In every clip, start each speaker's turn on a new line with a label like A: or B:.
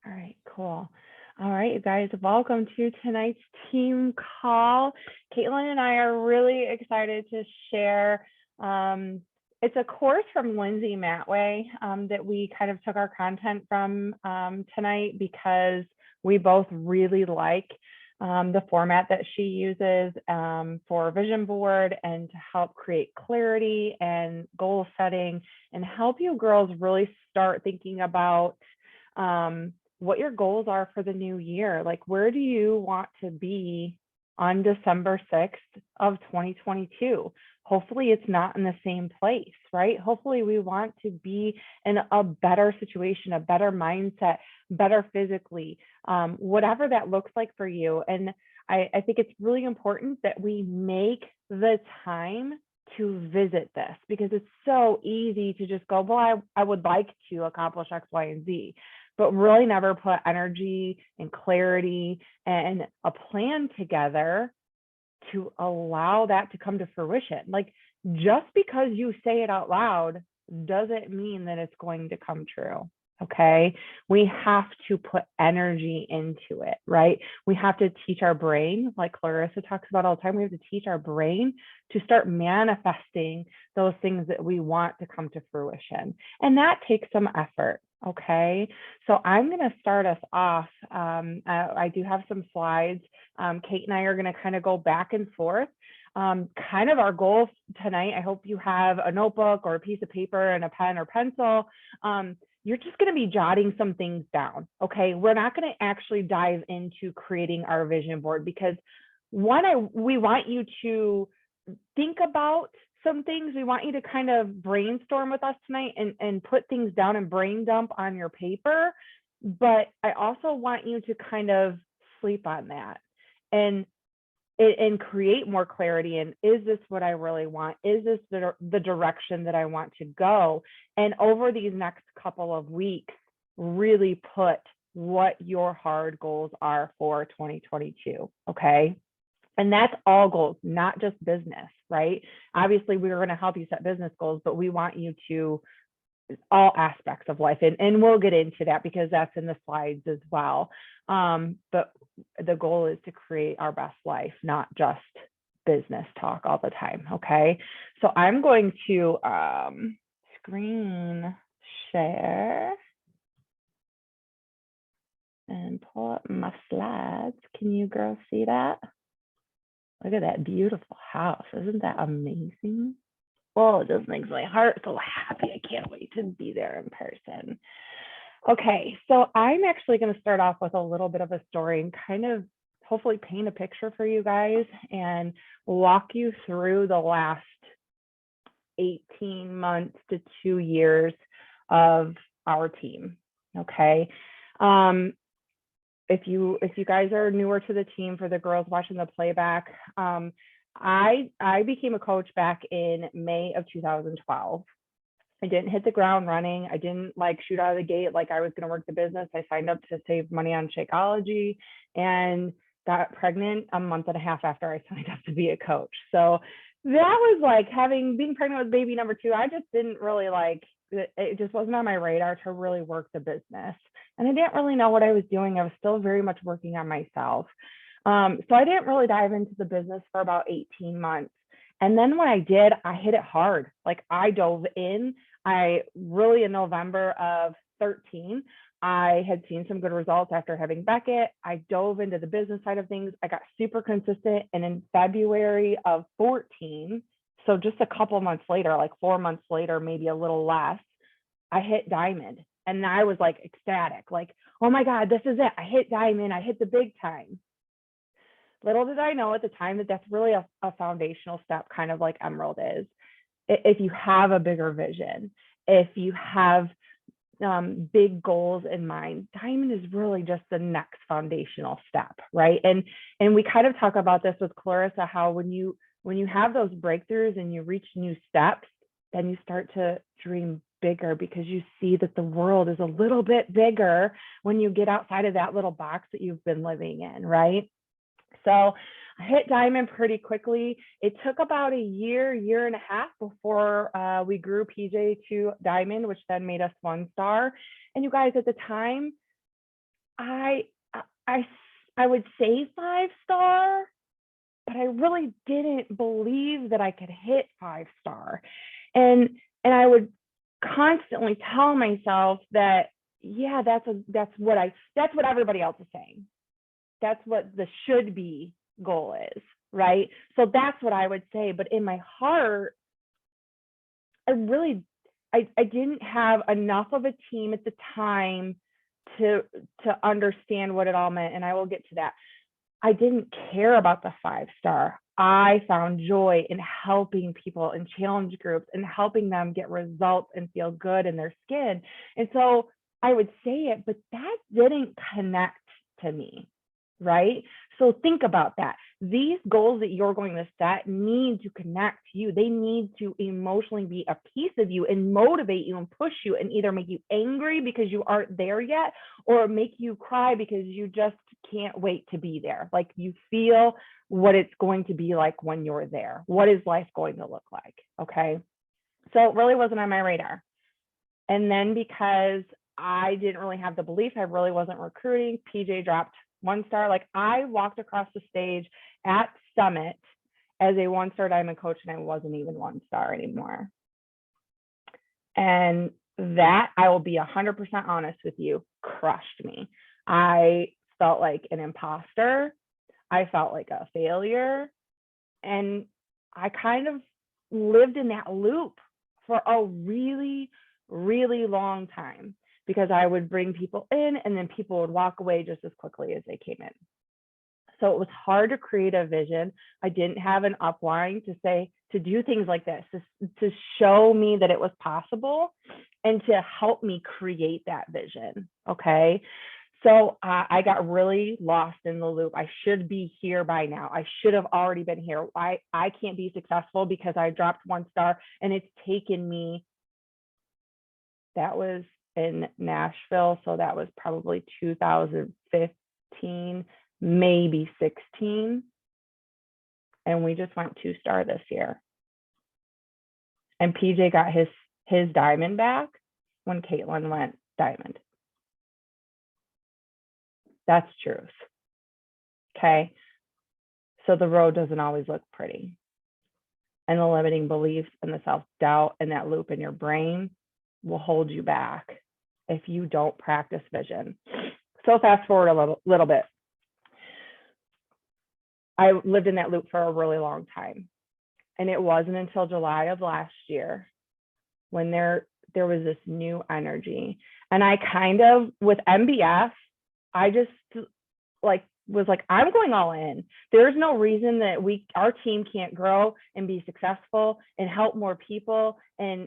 A: All right, cool. All right, you guys, welcome to tonight's team call. Caitlin and I are really excited to share. It's a course from Lindsay Matway that we kind of took our content from tonight because we both really like the format that she uses for a vision board and to help create clarity and goal setting and help you girls really start thinking about what your goals are for the new year. Like, where do you want to be on December 6th of 2022? Hopefully it's not in the same place, right? Hopefully we want to be in a better situation, a better mindset, better physically, whatever that looks like for you. And I think it's really important that we make the time to visit this because it's so easy to just go, well, I would like to accomplish X, Y, and Z, but really never put energy and clarity and a plan together to allow that to come to fruition. Like, just because you say it out loud doesn't mean that it's going to come true. Okay. We have to put energy into it, right? We have to teach our brain, like Clarissa talks about all the time, we have to teach our brain to start manifesting those things that we want to come to fruition. And that takes some effort. Okay, so I'm going to start us off. I do have some slides. Kate and I are going to kind of go back and forth. Kind of our goal tonight, I hope you have a notebook or a piece of paper and a pen or pencil. You're just going to be jotting some things down. Okay, we're not going to actually dive into creating our vision board because we want you to think about some things. We want you to kind of brainstorm with us tonight and put things down and brain dump on your paper. But I also want you to kind of sleep on that and create more clarity. And is this what I really want? Is this the direction that I want to go? And over these next couple of weeks, really put what your hard goals are for 2022. Okay. And that's all goals, not just business, right? Obviously, we're going to help you set business goals, but we want you to all aspects of life. And we'll get into that because that's in the slides as well. But the goal is to create our best life, not just business talk all the time. Okay. So I'm going to screen share and pull up my slides. Can you girls see that? Look at that beautiful house. Isn't that amazing? Oh, it just makes my heart so happy. I can't wait to be there in person. Okay, so I'm actually going to start off with a little bit of a story and kind of hopefully paint a picture for you guys and walk you through the last 18 months to 2 years of our team. Okay. If you guys are newer to the team, for the girls watching the playback, I became a coach back in May of 2012. I didn't hit the ground running. I didn't like shoot out of the gate like I was going to work the business. I signed up to save money on Shakeology and got pregnant a month and a half after I signed up to be a coach. So that was like being pregnant with baby number two. I just didn't really like it, just wasn't on my radar to really work the business. And I didn't really know what I was doing. I was still very much working on myself. So I didn't really dive into the business for about 18 months. And then when I did, I hit it hard. Like, I dove in. I really, in November of 13, I had seen some good results after having Beckett. I dove into the business side of things. I got super consistent. And in February of 14, so just a couple months later, like 4 months later, maybe a little less, I hit diamond. And I was like ecstatic, like, oh my God, this is it. I hit diamond. I hit the big time. Little did I know at the time that that's really a foundational step, kind of like Emerald is. If you have a bigger vision, if you have big goals in mind, diamond is really just the next foundational step, right? And we kind of talk about this with Clarissa, how when you have those breakthroughs and you reach new steps, then you start to dream bigger because you see that the world is a little bit bigger when you get outside of that little box that you've been living in, right? So I hit diamond pretty quickly. It took about a year and a half before we grew PJ to diamond, which then made us 1 star. And you guys, at the time, I I I would say 5-star, but I really didn't believe that I could hit 5-star. And I would constantly tell myself that, yeah, that's what everybody else is saying. That's what the should be goal is, right? So that's what I would say. But in my heart, I really I didn't have enough of a team at the time to understand what it all meant. And I will get to that. I didn't care about the 5-star. I found joy in helping people in challenge groups and helping them get results and feel good in their skin. And so I would say it, but that didn't connect to me, right? So think about that. These goals that you're going to set need to connect to you. They need to emotionally be a piece of you and motivate you and push you and either make you angry because you aren't there yet or make you cry because you just can't wait to be there. Like you feel what it's going to be like when you're there. What is life going to look like? Okay. So it really wasn't on my radar. And then because I didn't really have the belief, I really wasn't recruiting, PJ dropped 1-star. Like I walked across the stage at Summit as a 1-star diamond coach and I wasn't even 1-star anymore. And that, I will be 100% honest with you, crushed me. I felt like an imposter. I felt like a failure. And I kind of lived in that loop for a really, really long time because I would bring people in and then people would walk away just as quickly as they came in. So it was hard to create a vision. I didn't have an upline to say, to do things like this, to show me that it was possible and to help me create that vision. Okay. So I got really lost in the loop. I should be here by now. I should have already been here. I can't be successful because I dropped 1-star and it's taken me, that was in Nashville. So that was probably 2015, maybe 16. And we just went 2-star this year. And PJ got his diamond back when Caitlin went diamond. That's truth. Okay. So the road doesn't always look pretty. And the limiting beliefs and the self-doubt and that loop in your brain will hold you back if you don't practice vision. So fast forward a little bit. I lived in that loop for a really long time. And it wasn't until July of last year when there was this new energy. And I kind of, with MBF, I just was like, I'm going all in. There's no reason that our team can't grow and be successful and help more people and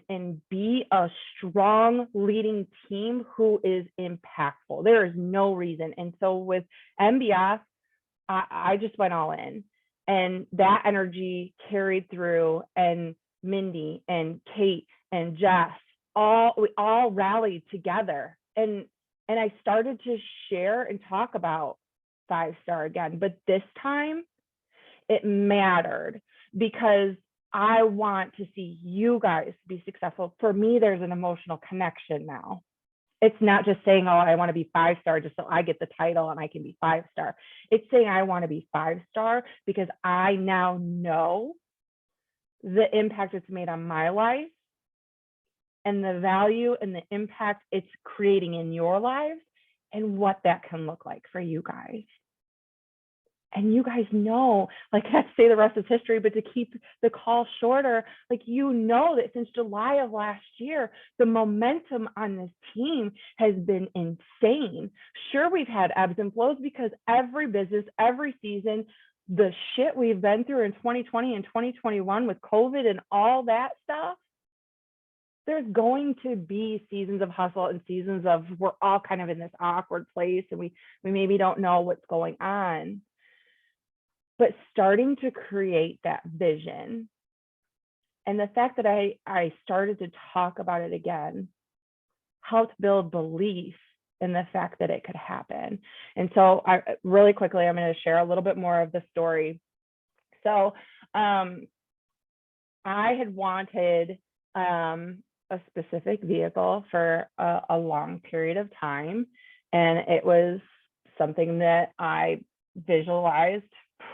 A: be a strong leading team who is impactful. There is no reason. And so with MBF, I just went all in, and that energy carried through, and Mindy and Kate and Jess, we all rallied together, and I started to share and talk about 5-star again. But this time it mattered because I want to see you guys be successful. For me, there's an emotional connection now. It's not just saying, oh, I want to be 5-star just so I get the title and I can be 5-star. It's saying I want to be 5-star because I now know the impact it's made on my life and the value and the impact it's creating in your lives and what that can look like for you guys. And you guys know, like, I say the rest is history, but to keep the call shorter, like, you know that since July of last year, the momentum on this team has been insane. Sure, we've had ebbs and flows because every business, every season, the shit we've been through in 2020 and 2021 with COVID and all that stuff, there's going to be seasons of hustle and seasons of we're all kind of in this awkward place and we maybe don't know what's going on. But starting to create that vision and the fact that I started to talk about it again helped build belief in the fact that it could happen. And so really quickly, I'm going to share a little bit more of the story. So I had wanted a specific vehicle for a long period of time. And it was something that I visualized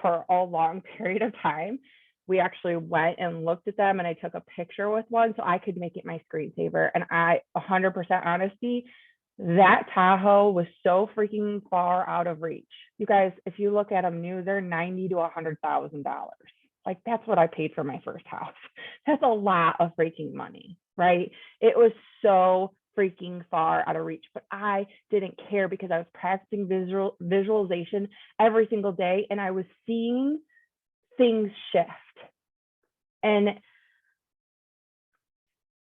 A: for a long period of time. We actually went and looked at them, and I took a picture with one so I could make it my screensaver. And 100% honesty, that Tahoe was so freaking far out of reach. You guys, if you look at them new, they're $90,000 to $100,000. Like, that's what I paid for my first house. That's a lot of freaking money, right? It was so freaking far out of reach, but I didn't care because I was practicing visualization every single day, and I was seeing things shift. And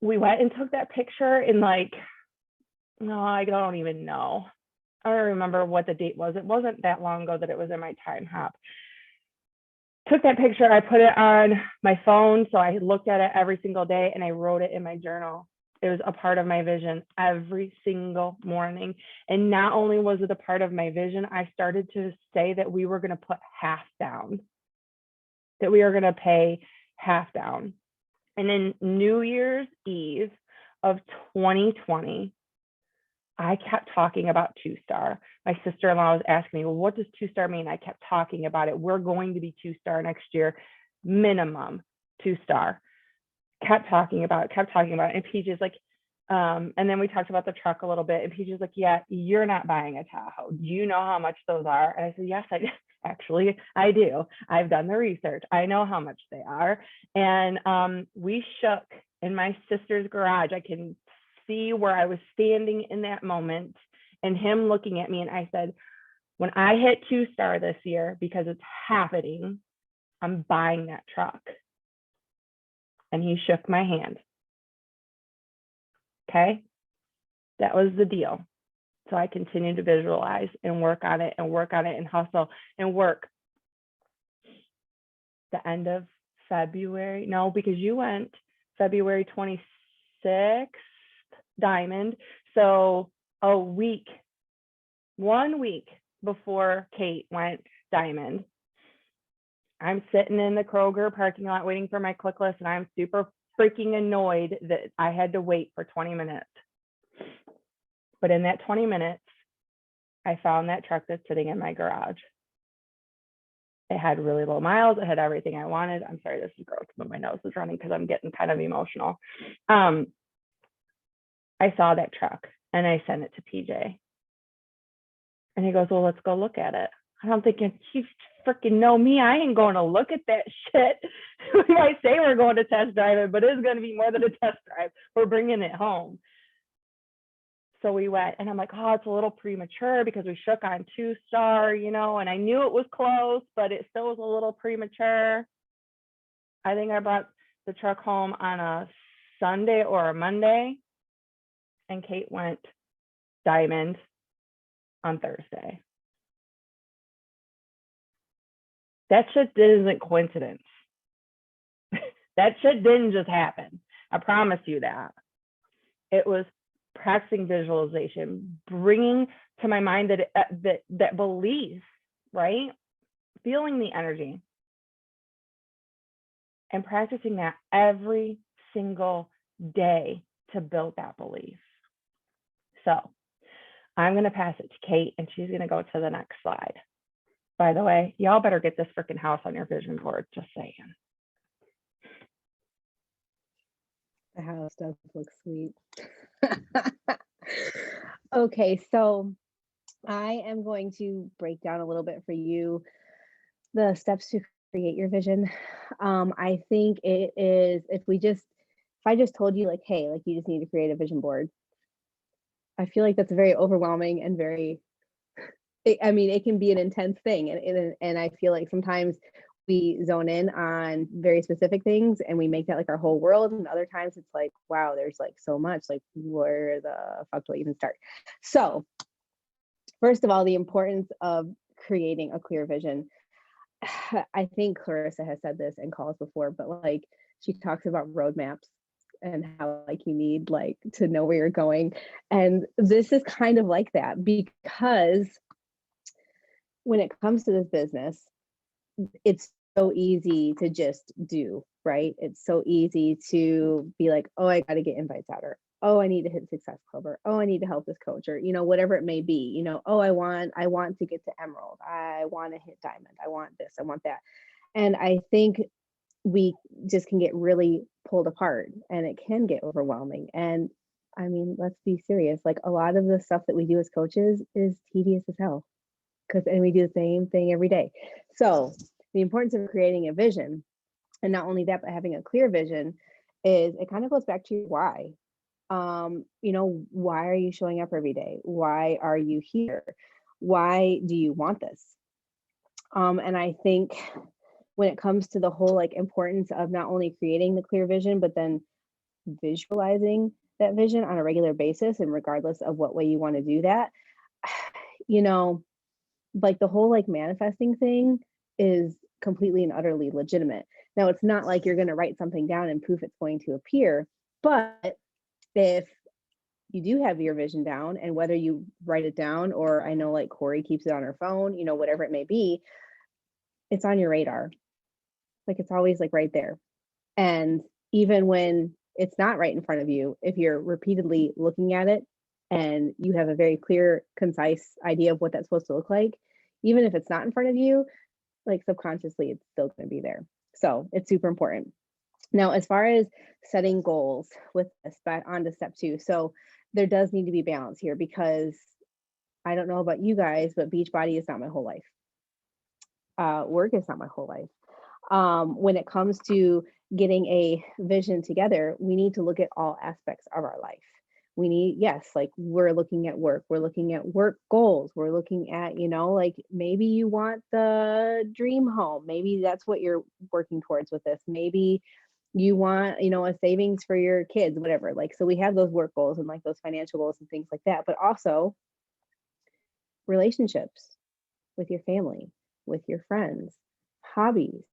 A: we went and took that picture in like, no, I don't even know. I don't remember what the date was. It wasn't that long ago that it was in my time hop. Took that picture, I put it on my phone, so I looked at it every single day, and I wrote it in my journal. It was a part of my vision every single morning. And not only was it a part of my vision, I started to say that we were going to put half down, that we are going to pay half down. And then New Year's Eve of 2020, I kept talking about 2-star. My sister-in-law was asking me, well, what does 2-star mean? I kept talking about it. We're going to be 2-star next year, minimum 2-star. Kept talking about it. And PJ's like, and then we talked about the truck a little bit. And PJ's like, yeah, you're not buying a Tahoe. Do you know how much those are? And I said, yes, actually, I do. I've done the research. I know how much they are. And we shook in my sister's garage. I can see where I was standing in that moment and him looking at me. And I said, when I hit 2-star this year, because it's happening, I'm buying that truck. And he shook my hand. Okay. That was the deal. So I continued to visualize and work on it and hustle and work. The end of February, no, because you went February 26th, diamond. So 1 week before Kate went diamond, I'm sitting in the Kroger parking lot waiting for my click list, and I'm super freaking annoyed that I had to wait for 20 minutes. But in that 20 minutes, I found that truck that's sitting in my garage. It had really low miles. It had everything I wanted. I'm sorry, this is gross, but my nose is running because I'm getting kind of emotional. I saw that truck and I sent it to PJ. And he goes, well, let's go look at it. And I'm thinking, you freaking know me. I ain't going to look at that shit. We might say we're going to test drive it, but it's going to be more than a test drive. We're bringing it home. So we went, and I'm like, oh, it's a little premature because we shook on 2-star, you know, and I knew it was close, but it still was a little premature. I think I brought the truck home on a Sunday or a Monday, and Kate went diamond on Thursday. That shit isn't coincidence. That shit didn't just happen. I promise you that. It was practicing visualization, bringing to my mind that belief, right? Feeling the energy and practicing that every single day to build that belief. So I'm going to pass it to Kate, and she's going to go to the next slide. By the way, y'all better get this freaking house on your vision board, just saying.
B: The house does look sweet. Okay, so I am going to break down a little bit for you the steps to create your vision. I think it is, if I just told you like, hey, like you just need to create a vision board, I feel like that's very overwhelming and very, I mean, it can be an intense thing. And I feel like sometimes we zone in on very specific things and we make that like our whole world. And other times it's like, wow, there's like so much, like where the fuck do I even start? So first of all, the importance of creating a clear vision. I think Clarissa has said this in calls before, but like she talks about roadmaps and how like you need like to know where you're going. And this is kind of like that, because when it comes to this business, it's so easy to just do, right? It's so easy to be like, oh, I got to get invites out, or oh, I need to hit Success Club, or oh, I need to help this coach, or whatever it may be. Oh, I want to get to Emerald. I want to hit Diamond. I want this. I want that. And I think we just can get really pulled apart, and it can get overwhelming. And I mean, let's be serious. Like, a lot of the stuff that we do as coaches is tedious as hell, and we do the same thing every day. So the importance of creating a vision, and not only that, but having a clear vision, is it kind of goes back to your why. Why are you showing up every day? Why are you here? Why do you want this? And I think when it comes to the whole like importance of not only creating the clear vision, but then visualizing that vision on a regular basis, and regardless of what way you want to do that, you know, like the whole like manifesting thing is completely and utterly legitimate. Now, it's not like you're going to write something down and poof, it's going to appear. But if you do have your vision down, and whether you write it down, or I know like Corey keeps it on her phone, whatever it may be, it's on your radar. Like, it's always like right there. And even when it's not right in front of you, if you're repeatedly looking at it and you have a very clear, concise idea of what that's supposed to look like, even if it's not in front of you, like subconsciously, it's still going to be there. So it's super important. Now, as far as setting goals with this, back on to step 2. So there does need to be balance here, because I don't know about you guys, but Beachbody is not my whole life. Work is not my whole life. When it comes to getting a vision together, we need to look at all aspects of our life. We need, yes, like we're looking at work, we're looking at work goals, we're looking at, like maybe you want the dream home, maybe that's what you're working towards with this. Maybe you want, a savings for your kids, whatever. Like, so we have those work goals and like those financial goals and things like that, but also relationships with your family, with your friends, hobbies,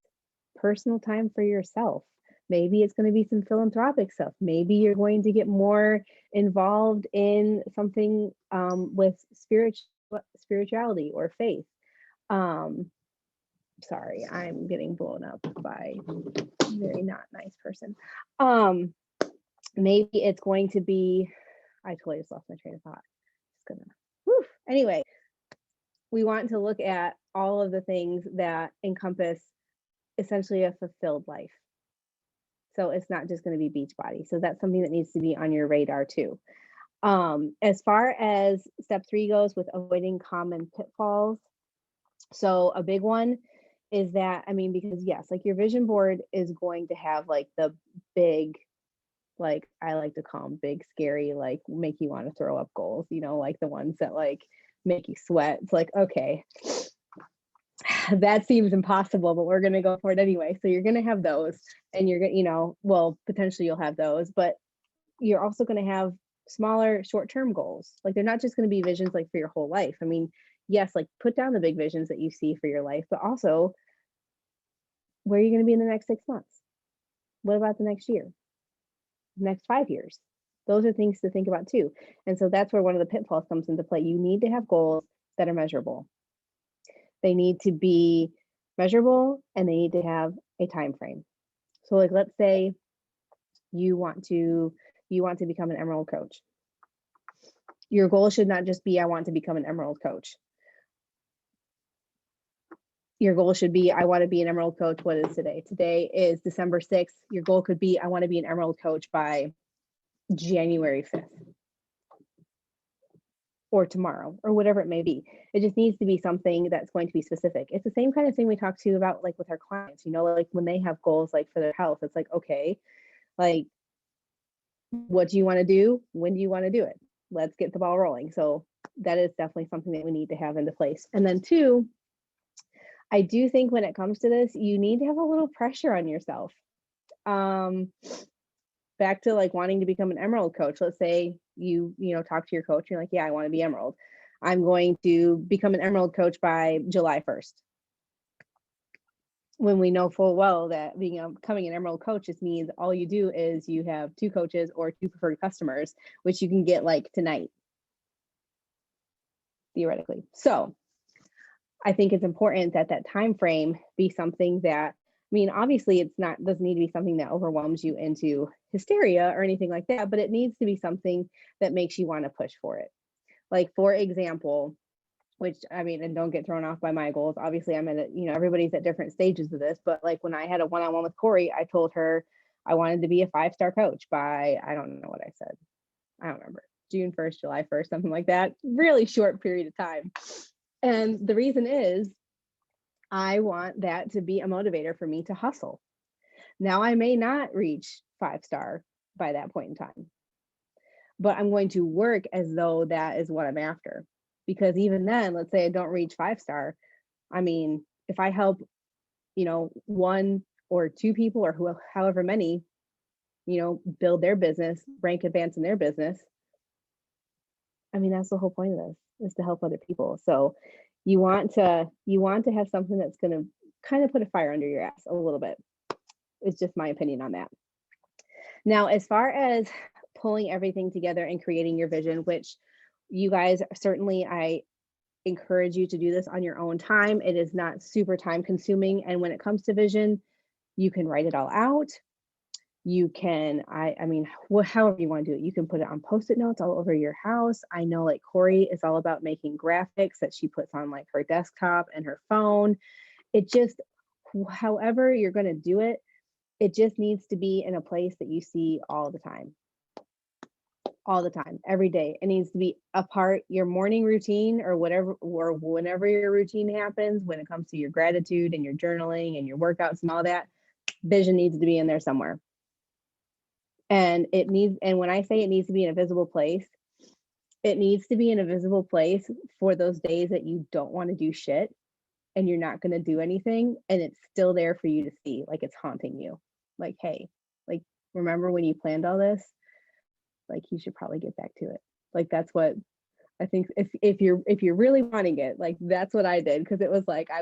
B: personal time for yourself. Maybe it's going to be some philanthropic stuff. Maybe you're going to get more involved in something with spirituality or faith. Sorry, I'm getting blown up by a very not nice person. Maybe it's going to be, I totally just lost my train of thought. Anyway, we want to look at all of the things that encompass essentially a fulfilled life. So it's not just going to be Beachbody. So that's something that needs to be on your radar too. As far as step 3 goes with avoiding common pitfalls. So a big one is that, because yes, like your vision board is going to have like the big, like I like to call them big, scary, like make you want to throw up goals, like the ones that like make you sweat. It's like, okay, that seems impossible, but we're going to go for it anyway. So you're going to have those, and you're going to, well, potentially you'll have those, but you're also going to have smaller short-term goals. Like, they're not just going to be visions like for your whole life. Yes, like put down the big visions that you see for your life, but also where are you going to be in the next 6 months? What about the next year? Next 5 years? Those are things to think about too. And so that's where one of the pitfalls comes into play. You need to have goals that are measurable. They need to be measurable, and they need to have a time frame. So like, let's say you want to become an Emerald coach. Your goal should not just be, I want to become an Emerald coach. Your goal should be, I want to be an Emerald coach. What is today? Today is December 6th. Your goal could be, I want to be an Emerald coach by January 5th. Or tomorrow, or whatever it may be. It just needs to be something that's going to be specific. It's the same kind of thing we talk to about like with our clients, like when they have goals like for their health, it's like, okay, like, what do you want to do? When do you want to do it? Let's get the ball rolling. So that is definitely something that we need to have into place. And then 2, I do think when it comes to this, you need to have a little pressure on yourself. Back to like wanting to become an Emerald coach. Let's say you talk to your coach, you're like, yeah, I want to be Emerald. I'm going to become an Emerald coach by July 1st. When we know full well that becoming an Emerald coach just means all you do is you have 2 coaches or 2 preferred customers, which you can get like tonight, theoretically. So I think it's important that that time frame be something that mean, obviously doesn't need to be something that overwhelms you into hysteria or anything like that, but it needs to be something that makes you want to push for it. Like, for example, which, I mean, and don't get thrown off by my goals. Obviously, I'm at everybody's at different stages of this, but like when I had a one-on-one with Corey, I told her I wanted to be a 5-star coach by, I don't know what I said. I don't remember. June 1st, July 1st, something like that. Really short period of time. And the reason is I want that to be a motivator for me to hustle. Now, I may not reach 5-star by that point in time, but I'm going to work as though that is what I'm after. Because even then, let's say I don't reach 5-star. I mean, if I help, 1 or 2 people or however many, build their business, rank advance in their business. I mean, that's the whole point of this, is to help other people. So you want to have something that's going to kind of put a fire under your ass a little bit. It's just my opinion on that. Now, as far as pulling everything together and creating your vision, which you guys certainly, I encourage you to do this on your own time. It is not super time consuming. And when it comes to vision, you can write it all out. You can, I mean, however you want to do it, you can put it on Post-it notes all over your house. I know like Corey is all about making graphics that she puts on like her desktop and her phone. It just, however you're going to do it, it just needs to be in a place that you see all the time, every day. It needs to be a part your morning routine or whatever, or whenever your routine happens, when it comes to your gratitude and your journaling and your workouts and all that. Vision needs to be in there somewhere. And when I say it needs to be in a visible place, it needs to be in a visible place for those days that you don't want to do shit and you're not going to do anything, and it's still there for you to see, like it's haunting you. Like, hey, like, remember when you planned all this? Like, you should probably get back to it. Like, that's what I think. If you're really wanting it, like, that's what I did. Because it was like I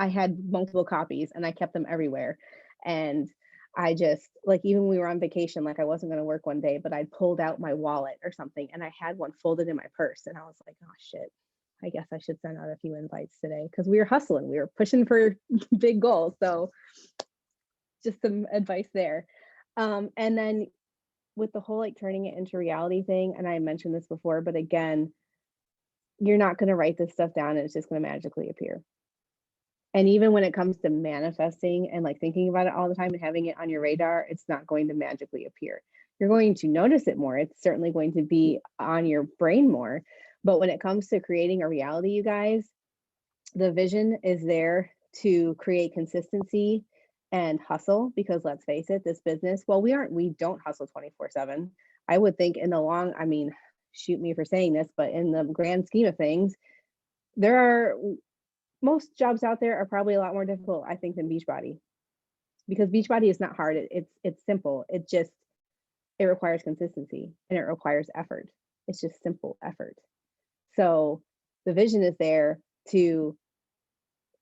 B: had multiple copies and I kept them everywhere. And I just, like, even when we were on vacation, like I wasn't going to work one day, but I pulled out my wallet or something and I had one folded in my purse, and I was like, oh shit, I guess I should send out a few invites today, because we were hustling, we were pushing for big goals. So just some advice there. And then with the whole like turning it into reality thing, and I mentioned this before, but again, you're not going to write this stuff down and it's just going to magically appear. And even when it comes to manifesting and like thinking about it all the time and having it on your radar, it's not going to magically appear. You're going to notice it more. It's certainly going to be on your brain more. But when it comes to creating a reality, you guys, the vision is there to create consistency and hustle, because let's face it, this business, well, we don't hustle 24/7. I would think in the long, I mean, shoot me for saying this, but in the grand scheme of things, most jobs out there are probably a lot more difficult, I think, than Beachbody, because Beachbody is not hard. It's simple. It requires consistency and it requires effort. It's just simple effort. So the vision is there to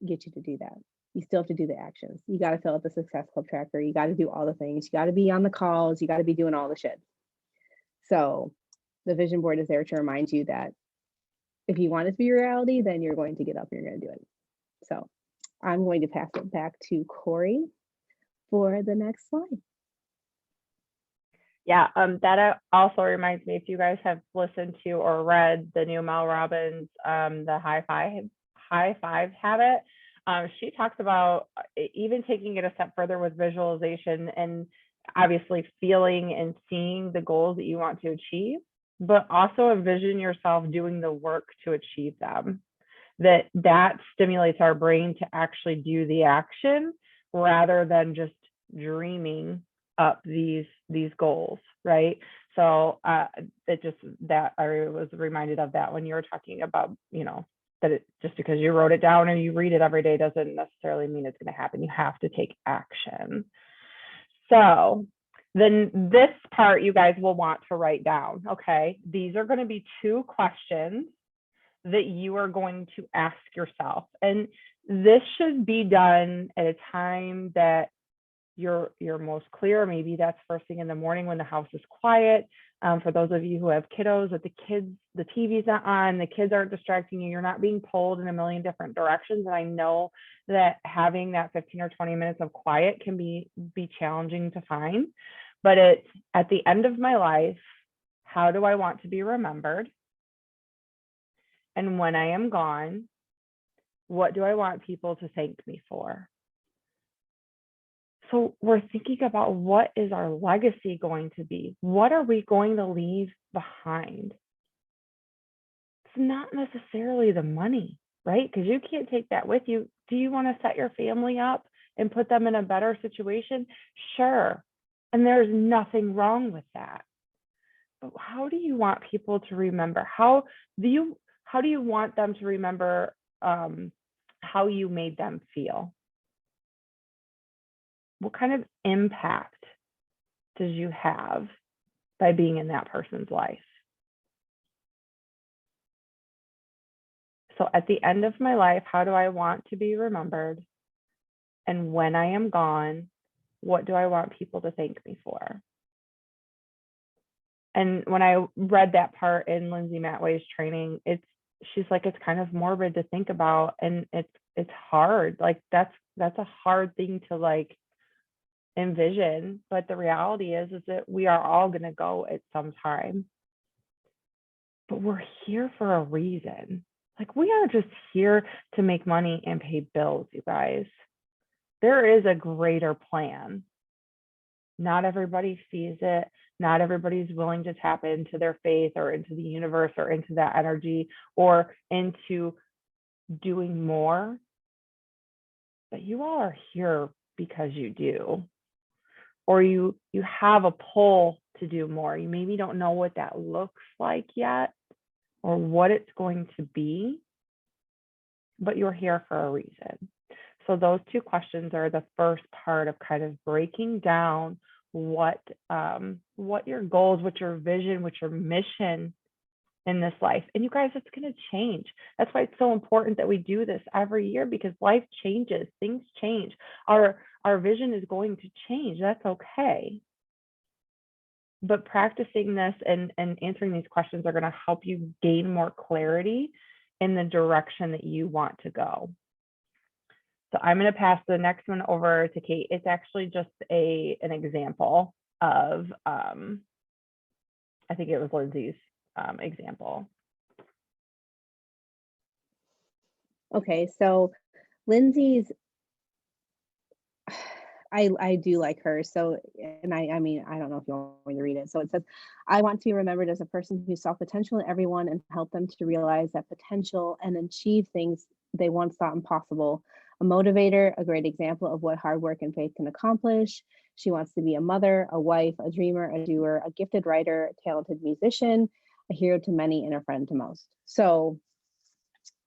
B: get you to do that. You still have to do the actions. You got to fill out the Success Club tracker. You got to do all the things. You got to be on the calls. You got to be doing all the shit. So the vision board is there to remind you that if you want it to be reality, then you're going to get up and you're going to do it. So I'm going to pass it back to Corey for the next slide.
A: Yeah, that also reminds me, if you guys have listened to or read the new Mel Robbins, the high five habit, she talks about even taking it a step further with visualization and obviously feeling and seeing the goals that you want to achieve, but also envision yourself doing the work to achieve them. That stimulates our brain to actually do the action rather than just dreaming up these goals, right? So that I was reminded of that when you were talking about, that just because you wrote it down or you read it every day doesn't necessarily mean it's going to happen. You have to take action. So then this part you guys will want to write down, okay? These are going to be 2 questions that you are going to ask yourself. And this should be done at a time that you're most clear. Maybe that's first thing in the morning when the house is quiet. For those of you who have kiddos, that the TV's not on, the kids aren't distracting you, you're not being pulled in a million different directions. And I know that having that 15 or 20 minutes of quiet can be challenging to find, but it's at the end of my life, how do I want to be remembered? And when I am gone, what do I want people to thank me for? So we're thinking about, what is our legacy going to be? What are we going to leave behind? It's not necessarily the money, right? Because you can't take that with you. Do you want to set your family up and put them in a better situation? Sure. And there's nothing wrong with that. But how do you want people to remember? How do you want them to remember how you made them feel? What kind of impact did you have by being in that person's life? So at the end of my life, how do I want to be remembered? And when I am gone, what do I want people to thank me for? And when I read that part in Lindsay Matway's training, she's like, it's kind of morbid to think about, and it's hard. Like that's a hard thing to like envision, but the reality is that we are all going to go at some time, but we're here for a reason. Like, we aren't just here to make money and pay bills, you guys. There is a greater plan. Not everybody sees it. Not everybody's willing to tap into their faith or into the universe or into that energy or into doing more. But you all are here because you do. Or you have a pull to do more. You maybe don't know what that looks like yet or what it's going to be, but you're here for a reason. So those two questions are the first part of kind of breaking down what your goals, what your vision, what your mission in this life. And you guys, it's going to change. That's why it's so important that we do this every year, because life changes, things change. Our vision is going to change. That's okay. But practicing this and answering these questions are going to help you gain more clarity in the direction that you want to go. So I'm going to pass the next one over to Kate. It's actually just an example of, I think it was Lindsay's example.
B: Okay, so Lindsay's, I do like her. So, and I mean, I don't know if you want me to read it. So it says, I want to be remembered as a person who saw potential in everyone and help them to realize that potential and achieve things they once thought impossible. A motivator, a great example of what hard work and faith can accomplish. She wants to be a mother, a wife, a dreamer, a doer, a gifted writer, a talented musician, a hero to many, and a friend to most. So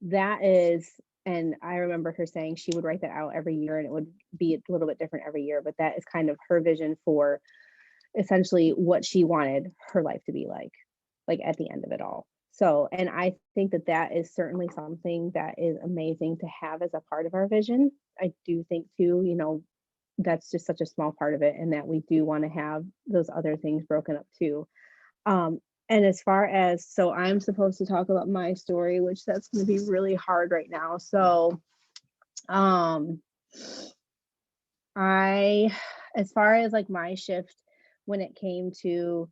B: that is, and I remember her saying she would write that out every year and it would be a little bit different every year, but that is kind of her vision for essentially what she wanted her life to be like at the end of it all. So, and I think that that is certainly something that is amazing to have as a part of our vision. I do think too, you know, that's just such a small part of it, and that we do want to have those other things broken up too. And as far as, so I'm supposed to talk about my story, which that's going to be really hard right now. So, as far as like my shift when it came to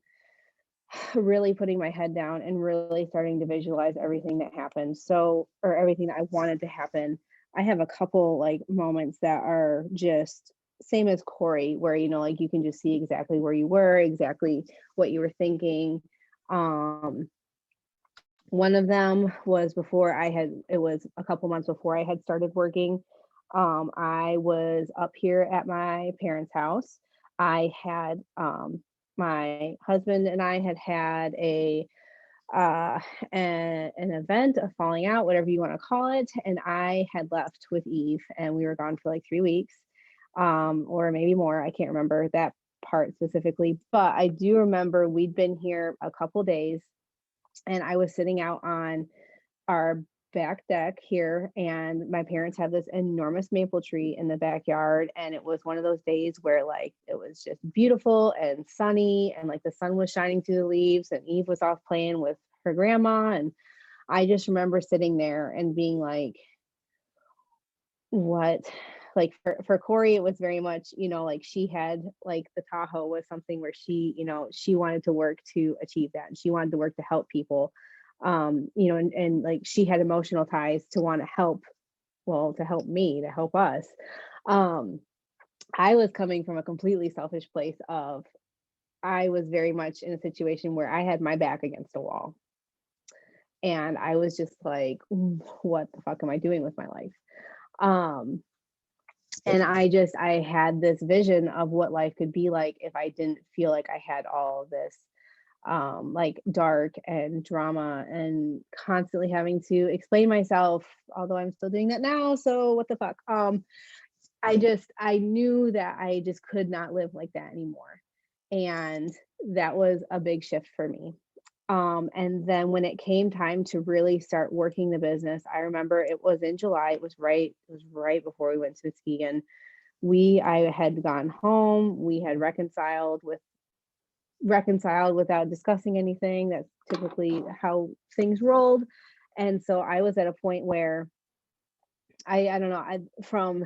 B: really putting my head down and really starting to visualize everything that happened. So, or everything that I wanted to happen, I have a couple like moments that are just same as Corey, where, you know, like you can just see exactly where you were, exactly what you were thinking. One of them was it was a couple months before I had started working. I was up here at my parents' house. I had, my husband and I had an event, a falling out, whatever you want to call it. And I had left with Eve and we were gone for like 3 weeks, or maybe more. I can't remember that part specifically, but I do remember we'd been here a couple days and I was sitting out on our back deck here, and my parents have this enormous maple tree in the backyard, and it was one of those days where like it was just beautiful and sunny, and like the sun was shining through the leaves, and Eve was off playing with her grandma. And I just remember sitting there and being like, what, like for Corey, it was very much, like she had like the Tahoe was something where she, she wanted to work to achieve that, and she wanted to work to help people. And like she had emotional ties to want to help, well, to help me, to help us. um I was coming from a completely selfish place of, I was very much in a situation where I had my back against a wall, and I was just like, what the fuck am I doing with my life? um and I had this vision of what life could be like if I didn't feel like I had all of this like dark and drama and constantly having to explain myself, although I'm still doing that now, so what the fuck. I knew that I just could not live like that anymore, and that was a big shift for me. And then when it came time to really start working the business, I remember it was in July. It was right before we went to Muskegon. I had gone home. We had reconciled without discussing anything. That's typically how things rolled. And so I was at a point where I don't know,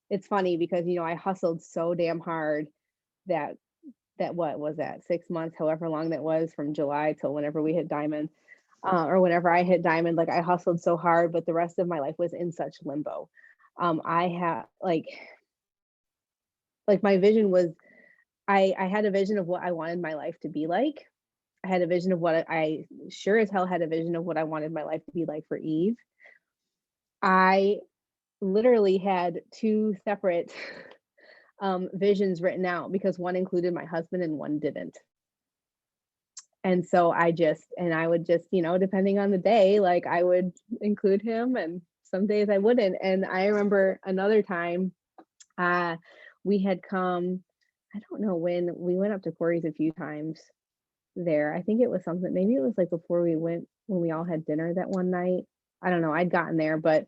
B: it's funny because I hustled so damn hard that what was that, 6 months, however long that was, from July till whenever we hit Diamond, or whenever I hit Diamond, like I hustled so hard, but the rest of my life was in such limbo. I had like my vision was, I had a vision of what I wanted my life to be like. I had a vision of what I sure as hell had a vision of what I wanted my life to be like for Eve. I literally had two separate visions written out because one included my husband and one didn't. And so I would just, depending on the day, like I would include him, and some days I wouldn't. And I remember another time, uh, we had come, I don't know when, we went up to Corey's a few times there. I think it was something, maybe it was like before we went, when we all had dinner that one night. I don't know. I'd gotten there, but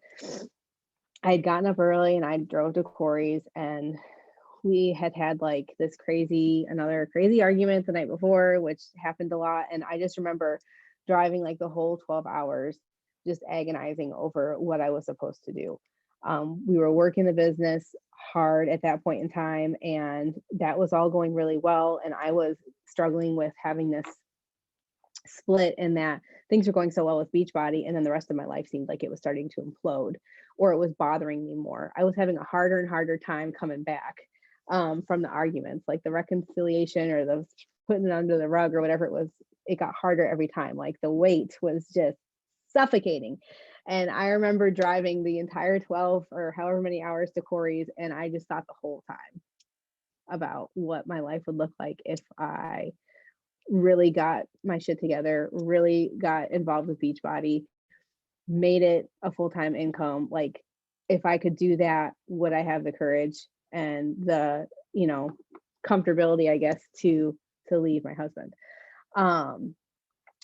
B: I had gotten up early and I drove to Corey's, and we had like another crazy argument the night before, which happened a lot. And I just remember driving like the whole 12 hours, just agonizing over what I was supposed to do. We were working the business hard at that point in time, and that was all going really well. And I was struggling with having this split in that things were going so well with Beachbody, and then the rest of my life seemed like it was starting to implode, or it was bothering me more. I was having a harder and harder time coming back from the arguments, like the reconciliation or the putting it under the rug or whatever it was. It got harder every time. Like the weight was just suffocating. And I remember driving the entire 12 or however many hours to Corey's, and I just thought the whole time about what my life would look like if I really got my shit together, really got involved with Beachbody, made it a full-time income. Like if I could do that, would I have the courage and the, comfortability, I guess, to leave my husband?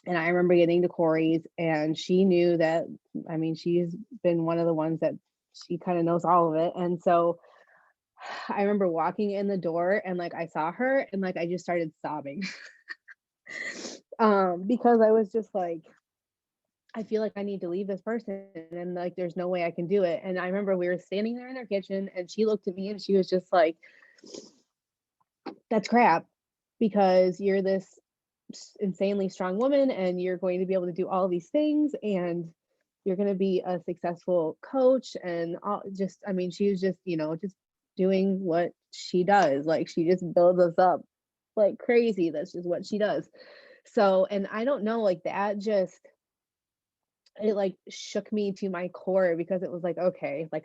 B: And I remember getting to Corey's, and she knew that, I mean, she's been one of the ones that she kind of knows all of it. And so I remember walking in the door, and like I saw her, and like I just started sobbing. Because I was just like, I feel like I need to leave this person, and like there's no way I can do it. And I remember we were standing there in their kitchen, and she looked at me and she was just like, that's crap, because you're this insanely strong woman, and you're going to be able to do all these things, and you're going to be a successful coach, and all, just, I mean, she was just, just doing what she does. Like she just builds us up like crazy. That's just what she does. So, and I don't know, like that just, it like shook me to my core, because it was like, okay, like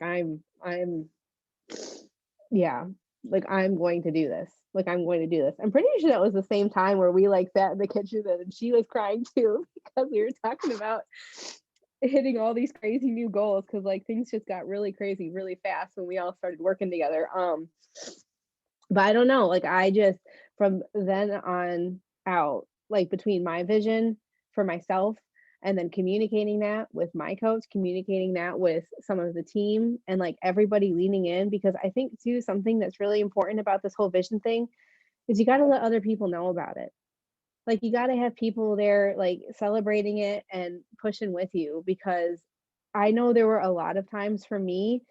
B: yeah, like I'm going to do this. Like I'm going to do this. I'm pretty sure that was the same time where we like sat in the kitchen and she was crying too, because we were talking about hitting all these crazy new goals, because like things just got really crazy really fast when we all started working together. But I don't know, like I just, from then on out, like between my vision for myself and then communicating that with my coach, communicating that with some of the team, and like everybody leaning in. Because I think too, something that's really important about this whole vision thing is you got to let other people know about it. Like you got to have people there like celebrating it and pushing with you, because I know there were a lot of times for me,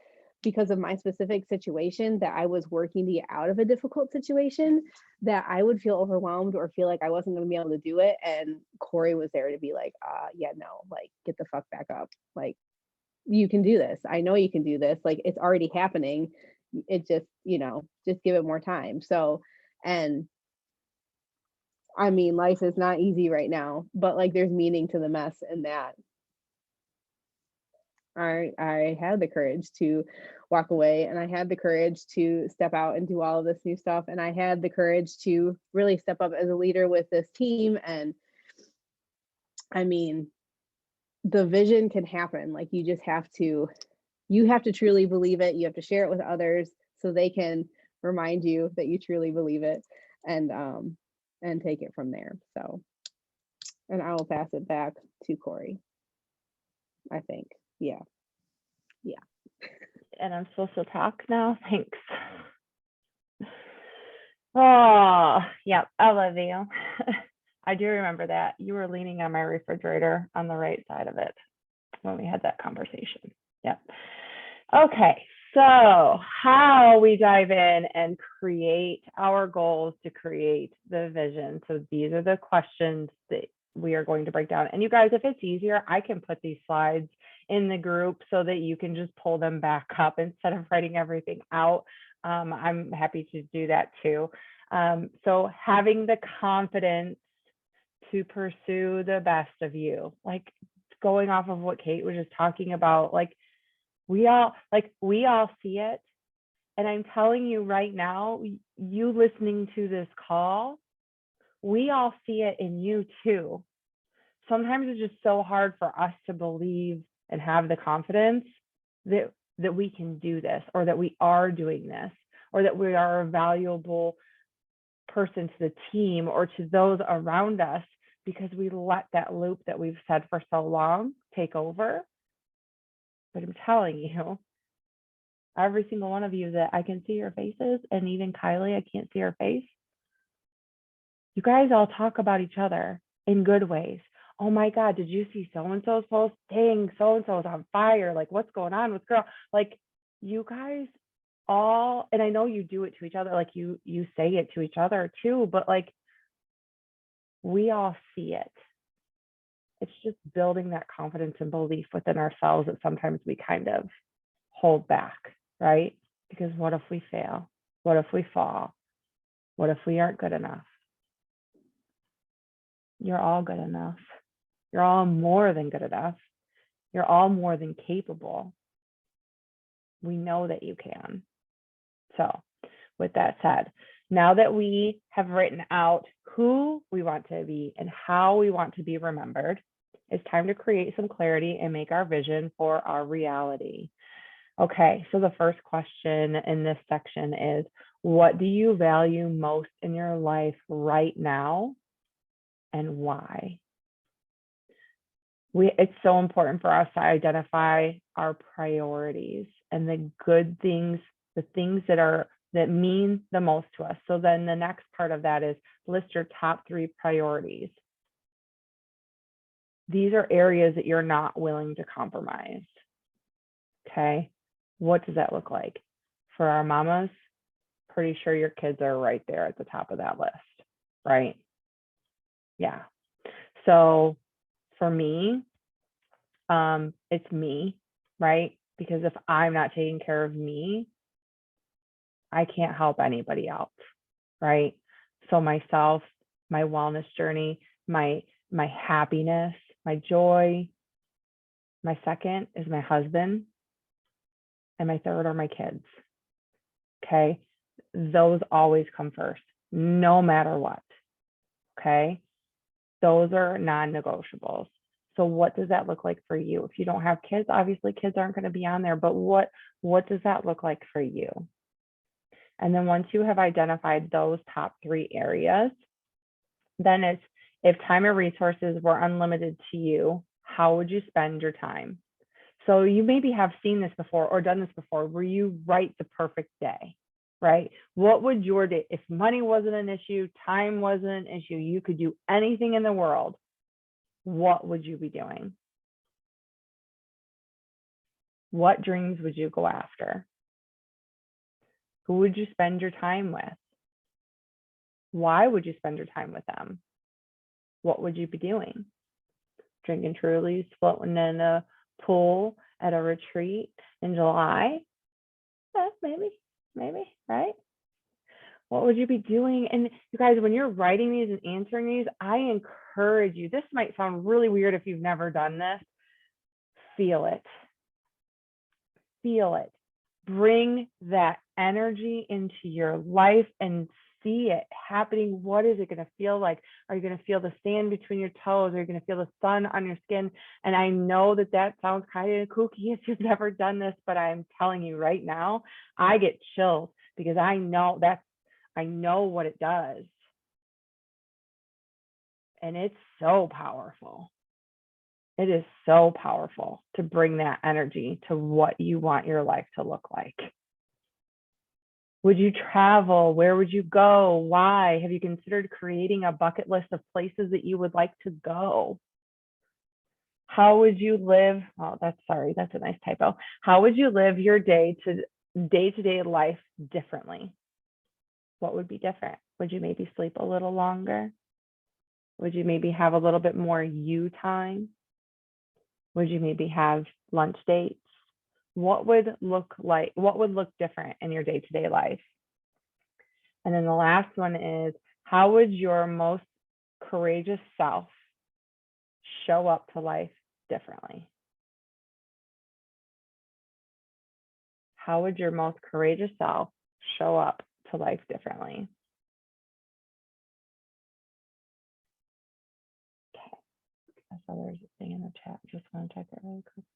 B: because of my specific situation, that I was working to get out of a difficult situation, that I would feel overwhelmed or feel like I wasn't going to be able to do it, and Corey was there to be like, yeah, no, like get the fuck back up, like you can do this, I know you can do this, like it's already happening, it just, just give it more time. So, and I mean, life is not easy right now, but like there's meaning to the mess in that. I had the courage to walk away, and I had the courage to step out and do all of this new stuff, and I had the courage to really step up as a leader with this team. And I mean, the vision can happen. Like you have to truly believe it. You have to share it with others so they can remind you that you truly believe it, and take it from there. So, and I will pass it back to Corey, I think. Yeah. Yeah.
A: And I'm supposed to talk now? Thanks. Oh, yep, I love you. I do remember that. You were leaning on my refrigerator on the right side of it when we had that conversation. Yep. Okay, so how we dive in and create our goals to create the vision. So these are the questions that we are going to break down. And you guys, if it's easier, I can put these slides in the group so that you can just pull them back up instead of writing everything out. I'm happy to do that too. So having the confidence to pursue the best of you, like going off of what Kate was just talking about, like we all see it. And I'm telling you right now, you listening to this call, we all see it in you too. Sometimes it's just so hard for us to believe and have the confidence that we can do this, or that we are doing this, or that we are a valuable person to the team or to those around us, because we let that loop that we've said for so long take over. But I'm telling you, every single one of you that I can see your faces, and even Kylie, I can't see her face. You guys all talk about each other in good ways. Oh my God, did you see so-and-so's post? Dang, so-and-so's on fire. Like, what's going on with girl? Like, you guys all, and I know you do it to each other, like you say it to each other too, but like, we all see it. It's just building that confidence and belief within ourselves that sometimes we kind of hold back, right? Because what if we fail? What if we fall? What if we aren't good enough? You're all good enough. You're all more than good enough. You're all more than capable. We know that you can. So with that said, now that we have written out who we want to be and how we want to be remembered, it's time to create some clarity and make our vision for our reality. Okay, so the first question in this section is, what do you value most in your life right now, and why? It's so important for us to identify our priorities and the good things, the things that mean the most to us. So then the next part of that is list your top 3 priorities. These are areas that you're not willing to compromise. Okay, what does that look like? For our mamas, pretty sure your kids are right there at the top of that list, right? Yeah. So for me, it's me, right? Because if I'm not taking care of me, I can't help anybody else, right? So myself, my wellness journey, my happiness, my joy. My second is my husband, and my third are my kids. Okay, those always come first, no matter what. Okay, those are non-negotiables. So what does that look like for you? If you don't have kids, obviously kids aren't going to be on there, but what does that look like for you? And then once you have identified those top 3 areas, then it's, if time and resources were unlimited to you, how would you spend your time? So you maybe have seen this before or done this before where you write the perfect day, right? What would your day, if money wasn't an issue, time wasn't an issue, you could do anything in the world, what would you be doing? What dreams would you go after? Who would you spend your time with? Why would you spend your time with them? What would you be doing? Drinking Trulies, floating in a pool at a retreat in July? Maybe, right? What would you be doing? And you guys, when you're writing these and answering these, I encourage you, this might sound really weird if you've never done this, feel it. Feel it. Bring that energy into your life and see it happening. What is it going to feel like? Are you going to feel the sand between your toes? Are you going to feel the sun on your skin? And I know that that sounds kind of kooky if you've never done this, but I'm telling you right now, I get chills because I know what it does. And it's so powerful. It is so powerful to bring that energy to what you want your life to look like. Would you travel? Where would you go? Why? Have you considered creating a bucket list of places that you would like to go? How would you live? Oh, that's a nice typo. How would you live your day-to-day life differently? What would be different? Would you maybe sleep a little longer? Would you maybe have a little bit more you time? Would you maybe have lunch dates? What would look different in your day-to-day life? And then the last one is, how would your most courageous self show up to life differently? How would your most courageous self show up to life differently? Okay, I saw there's a thing in the chat. Just want to check it really quick.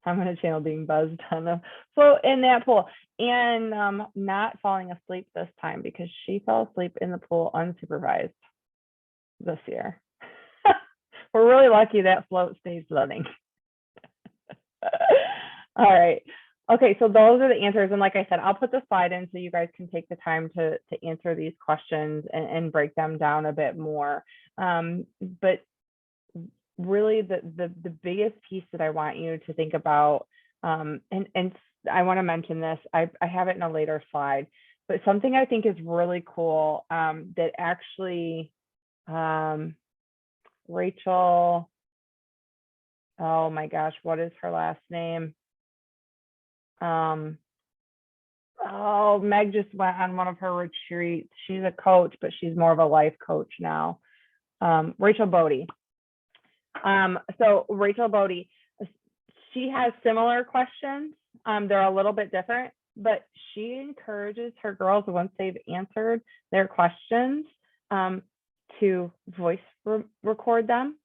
A: I'm going to channel being buzzed on the float in that pool and not falling asleep this time because she fell asleep in the pool unsupervised this year. We're really lucky that float stays floating. All right. Okay, so those are the answers. And like I said, I'll put the slide in so you guys can take the time to answer these questions and break them down a bit more. But really the biggest piece that I want you to think about, and I want to mention this, I have it in a later slide, but something I think is really cool that actually Rachel, oh my gosh, what is her last name? Meg just went on one of her retreats. She's a coach, but she's more of a life coach now. Rachel Bodie. So Rachel Bodie, she has similar questions. They're a little bit different, but she encourages her girls, once they've answered their questions, to voice record them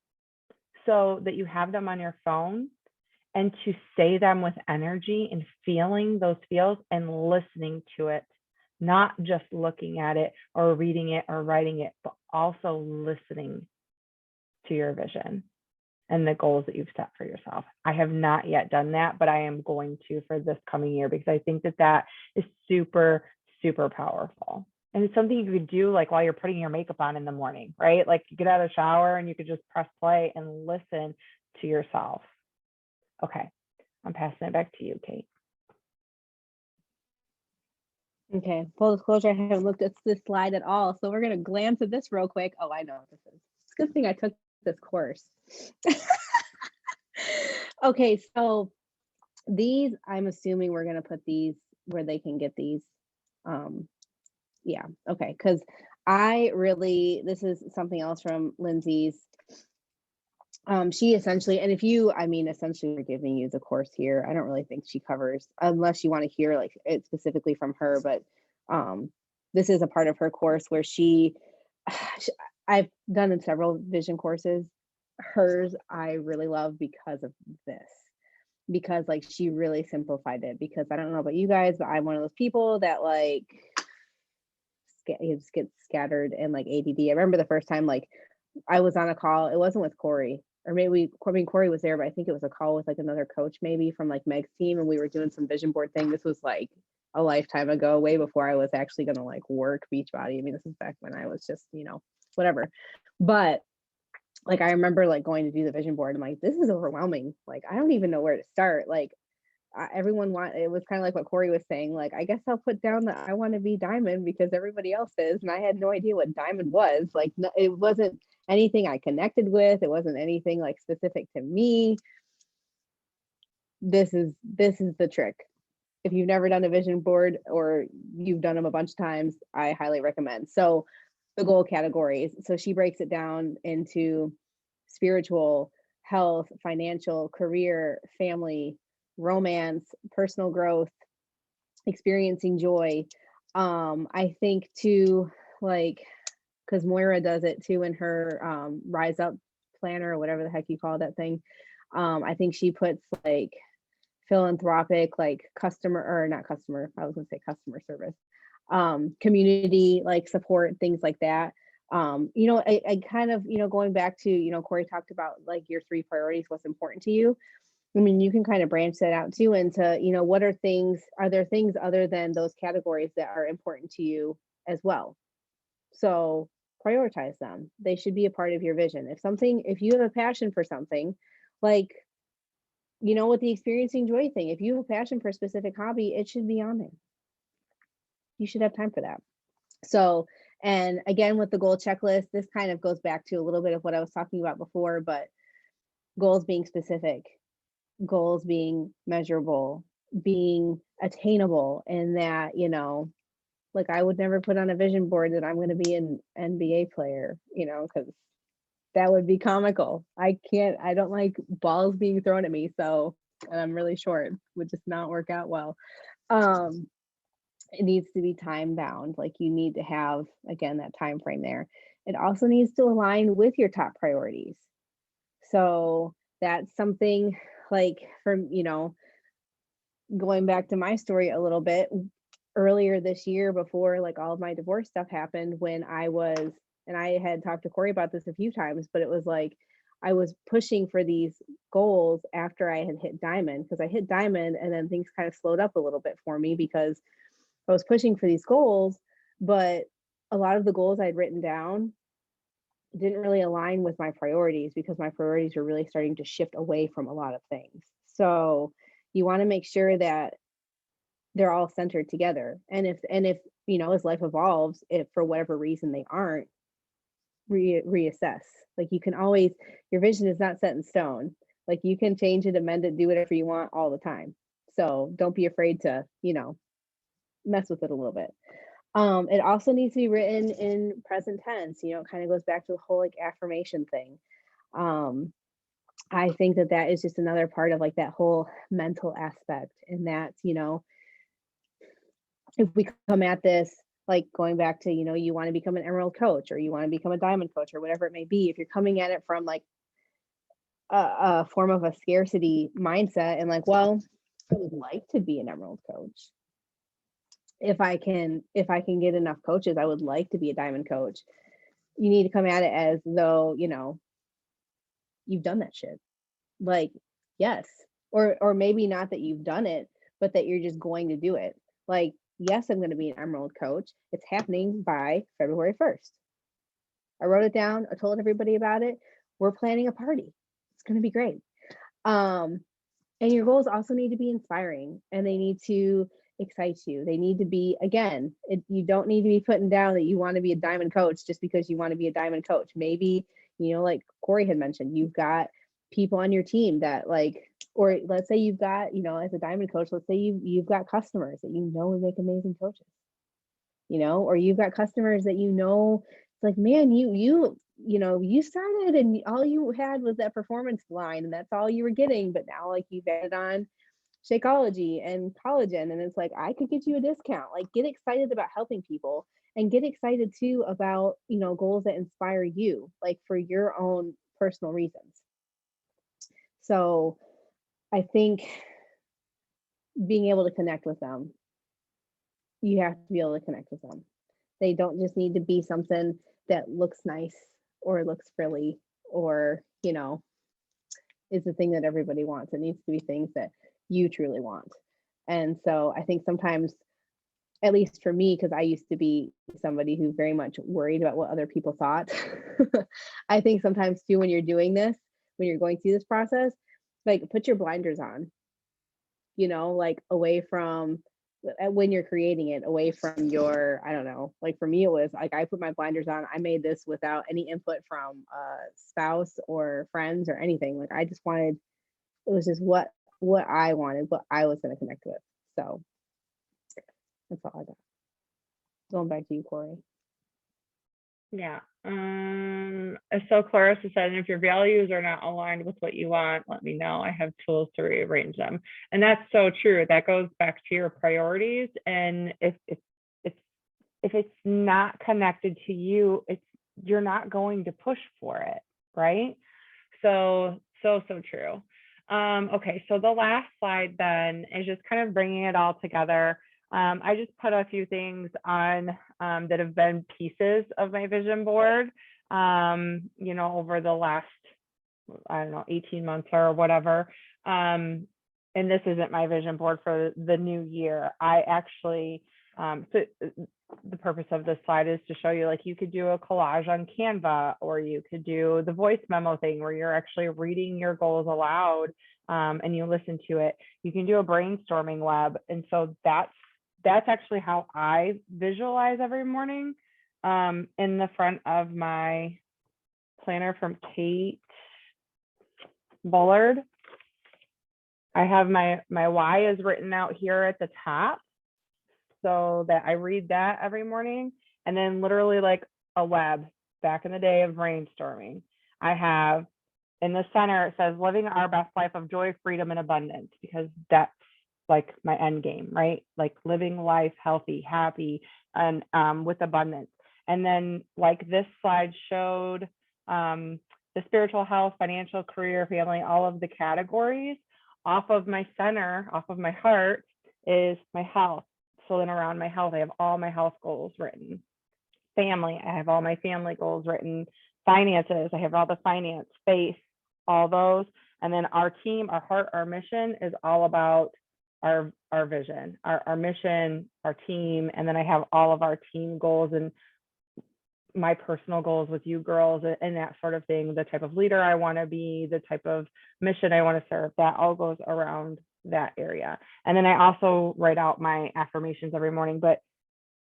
A: so that you have them on your phone, and to say them with energy and feeling those feels and listening to it, not just looking at it or reading it or writing it, but also listening to your vision and the goals that you've set for yourself. I have not yet done that, but I am going to for this coming year because I think that that is super, super powerful. And it's something you could do like while you're putting your makeup on in the morning, right? Like you get out of the shower and you could just press play and listen to yourself. Okay, I'm passing it back to you, Kate.
B: Okay, full disclosure, I haven't looked at this slide at all, so we're gonna glance at this real quick. Oh, I know what this is. It's a good thing I took this course. Okay, so these, I'm assuming we're gonna put these where they can get these. Yeah, okay, because this is something else from Lindsay's. She essentially, and if you, essentially we're giving you the course here. I don't really think she covers, unless you want to hear like it specifically from her, but this is a part of her course where I've done in several vision courses. Hers I really love because of this, because like she really simplified it, because I don't know about you guys, but I'm one of those people that like gets scattered and like ADD. I remember the first time like I was on a call, it wasn't with Corey, or maybe I mean, Corey was there, but I think it was a call with like another coach maybe from like Meg's team, and we were doing some vision board thing. This was like a lifetime ago, way before I was actually gonna like work Beachbody. I mean, this is back when I was just, whatever. But like I remember like going to do the vision board. I'm like, this is overwhelming. Like I don't even know where to start. Like everyone want it was kind of like what Corey was saying. Like I guess I'll put down that I want to be diamond because everybody else is, and I had no idea what diamond was. Like no, it wasn't anything I connected with. It wasn't anything like specific to me. This is the trick. If you've never done a vision board or you've done them a bunch of times, I highly recommend. So the goal categories. So she breaks it down into spiritual, health, financial, career, family, romance, personal growth, experiencing joy. I think too, like, because Moira does it too in her Rise Up planner or whatever the heck you call that thing. I think she puts like philanthropic, like customer or not customer, I was gonna say customer service, community like support, things like that. I kind of, going back to, Corey talked about like your 3 priorities, what's important to you. I mean, you can kind of branch that out too into, what are there things other than those categories that are important to you as well? So prioritize them. They should be a part of your vision. If you have a passion for something, like, with the experiencing joy thing, if you have a passion for a specific hobby, it should be on there. You should have time for that. So, and again, with the goal checklist, this kind of goes back to a little bit of what I was talking about before, but goals being specific, goals being measurable, being attainable, and that, like I would never put on a vision board that I'm going to be an NBA player, because that would be comical. I don't like balls being thrown at me. So, and I'm really short, would just not work out well. It needs to be time bound. Like you need to have, again, that time frame there. It also needs to align with your top priorities. So that's something like from, going back to my story a little bit earlier this year before like all of my divorce stuff happened, when and I had talked to Corey about this a few times, but it was like I was pushing for these goals after I had hit diamond, because I hit diamond and then things kind of slowed up a little bit for me because I was pushing for these goals, but a lot of the goals I'd written down didn't really align with my priorities because my priorities were really starting to shift away from a lot of things. So you want to make sure that they're all centered together. And if as life evolves, if for whatever reason they aren't, reassess. Like you can always, your vision is not set in stone. Like you can change it, amend it, do whatever you want all the time. So don't be afraid to, mess with it a little bit. It also needs to be written in present tense. It kind of goes back to the whole like affirmation thing. I think that is just another part of like that whole mental aspect. And that's, if we come at this, like going back to, you want to become an emerald coach or you want to become a diamond coach or whatever it may be, if you're coming at it from like a form of a scarcity mindset and like, well, I would like to be an emerald coach. If I can get enough coaches, I would like to be a diamond coach. You need to come at it as though, you've done that shit. Like, yes. Or maybe not that you've done it, but that you're just going to do it. Like, yes, I'm going to be an emerald coach. It's happening by February 1st. I wrote it down. I told everybody about it. We're planning a party. It's going to be great. And your goals also need to be inspiring and they need to excite you. They need to be, again, you don't need to be putting down that you want to be a diamond coach just because you want to be a diamond coach. Maybe, like Corey had mentioned, you've got people on your team that like, or let's say you've got, as a diamond coach, let's say you've got customers that would make amazing coaches, or you've got customers that it's like, man, you started and all you had was that performance line and that's all you were getting, but now like you've added on Shakeology and collagen, and it's like I could get you a discount. Like get excited about helping people and get excited too about goals that inspire you, like for your own personal reasons. So I think being able to connect with them, you have to be able to connect with them. They don't just need to be something that looks nice or looks frilly or is the thing that everybody wants. It needs to be things that you truly want. And so I think sometimes, at least for me, because I used to be somebody who very much worried about what other people thought. I think sometimes too, when you're doing this, when you're going through this process, like put your blinders on, like away from when you're creating it, away from your, I don't know, like for me, it was like I put my blinders on. I made this without any input from a spouse or friends or anything. Like I just wanted, it was just what I wanted, what I was going to connect with. So that's all I got. Going back to you, Corey.
A: Yeah. So Clarissa said, if your values are not aligned with what you want, let me know. I have tools to rearrange them. And that's so true. That goes back to your priorities. And if it's not connected to you, you're not going to push for it, right? So true. Okay, so the last slide then is just kind of bringing it all together. I just put a few things on that have been pieces of my vision board, over the last, I don't know, 18 months or whatever. And this isn't my vision board for the new year. I actually, so the purpose of this slide is to show you, like, you could do a collage on Canva, or you could do the voice memo thing where you're actually reading your goals aloud, and you listen to it. You can do a brainstorming web. And so that's actually how I visualize every morning. In the front of my planner from Kate Bullard, I have my why is written out here at the top, so that I read that every morning. And then literally like a web back in the day of brainstorming, I have in the center, it says living our best life of joy, freedom, and abundance, because that's like my end game, right? Like living life healthy, happy, and with abundance. And then, like this slide showed, the spiritual health, financial, career, family, all of the categories. Off of my center, off of my heart, is my health. So then around my health, I have all my health goals written. Family, I have all my family goals written. Finances, I have all the finance. Faith, all those. And then our team, our heart, our mission is all about our vision, our mission, our team. And then I have all of our team goals and my personal goals with you girls and that sort of thing, the type of leader I want to be, the type of mission I want to serve, that all goes around that area. And then I also write out my affirmations every morning, but